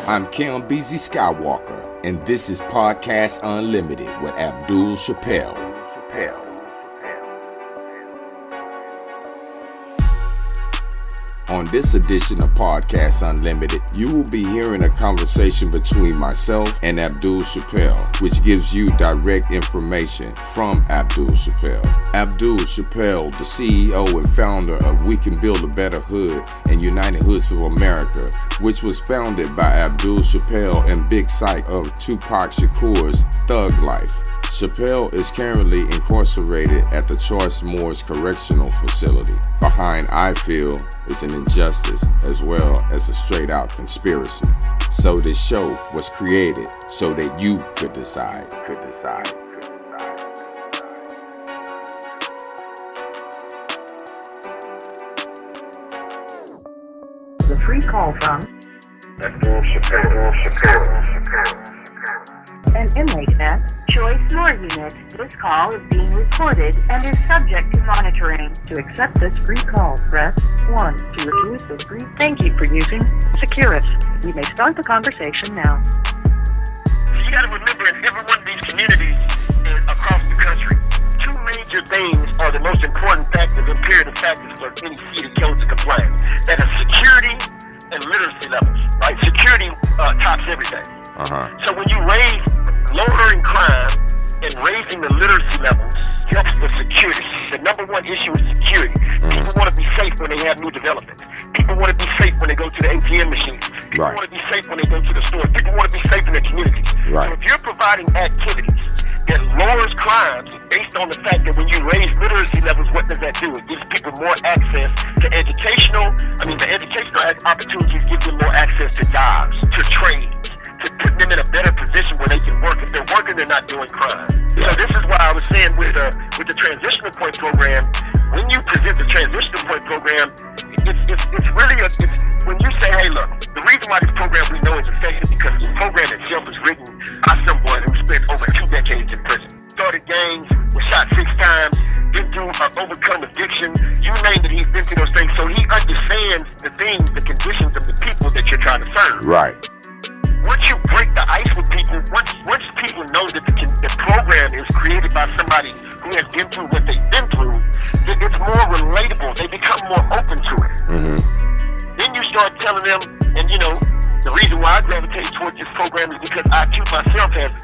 I'm Cambzie Skywalka, and this is Podcast Unlimited with Abdul Chappell. On this edition of Podcast Unlimited, you will be hearing a conversation between myself and Abdul Chappell, which gives you direct information from Abdul Chappell. Abdul Chappell, the CEO and founder of We Can Build a Better Hood and United Hoods of America, which was founded by Abdul Chappell and Big Syke of Tupac Shakur's Thug Life. Chappell is currently incarcerated at the Choice Moores Correctional Facility. Behind I Feel is an injustice as well as a straight-out conspiracy. So this show was created so that you could decide. The free call from Abdul Chappell. an inmate at Choice Moore Unit. This call is being recorded and is subject to monitoring. To accept this free call, press 1. To refuse this free, thank you for using Securus. You may start the conversation now. You got to remember, in every one of these communities across the country, two major things are the most important factors, imperative factors for any city code to comply. That is security and literacy levels, right? Security tops everything. So when you raise lowering crime and raising the literacy levels, helps the security. The number one issue is security. People want to be safe when they have new developments. People want to be safe when they go to the ATM machines. People want to be safe when they go to the store. People want to be safe in their communities. Right. So if you're providing activities that lowers crimes based on the fact that when you raise literacy levels, what does that do? It gives people more access to the educational opportunities give them more access to jobs, to trades, to put them in a better position where they can work. If they're working, they're not doing crime. So this is why I was saying with the transitional point program, when you present the transitional point program, it's really when you say, hey, look, the reason why this program we know is effective because the program itself is written by someone who spent over 2 decades in prison. Started gangs, was shot 6 times, been through overcome addiction. You name it, he's been through those things. So he understands the things, the conditions of the people that you're trying to serve. Right. Once you break the ice with people, once people know that the program is created by somebody who has been through what they've been through, it's more relatable. They become more open to it. Then you start telling them, and the reason why I gravitate towards this program is because I too myself have,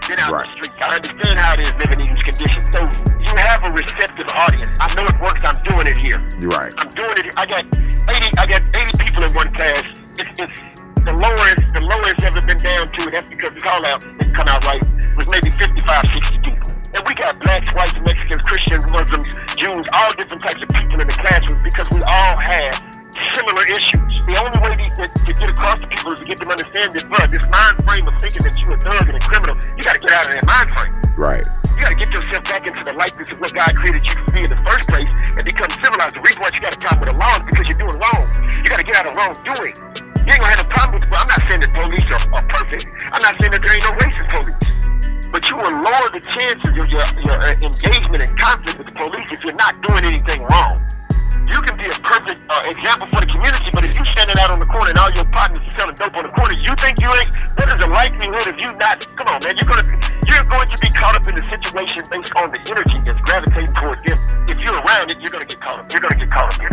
been out in the streets. I understand how it is living in these conditions. So you have a receptive audience. I know it works. I'm doing it here. You're right. I'm doing it. I got 80 people in one class. It's the lowest ever been down to, and that's because the call out didn't come out right, was maybe 55, 60 people. And we got blacks, whites, Mexicans, Christians, Muslims, Jews, all different types of people in the classroom because we all have similar issues. The only way to get across to people is to get them to understand that, bro, this mind frame of thinking that you're a thug and a criminal, you got to get out of that mind frame. Right. You got to get yourself back into the likeness of what God created you to be in the first place and become civilized. The reason why you got a problem with the law is because you're doing wrong. You got to get out of wrongdoing. You ain't gonna have a problem with, I'm not saying that police are perfect. I'm not saying that there ain't no racist police. But you will lower the chances of your engagement and conflict with the police if you're not doing anything wrong. You can be a perfect example for the community, but if you're standing out on the corner and all your partners are selling dope on the corner, you think you ain't, what is the likelihood of you not, come on man, you're going to be caught up in the situation based on the energy that's gravitating toward them. If you're around it, you're going to get caught up. You're going to get caught up.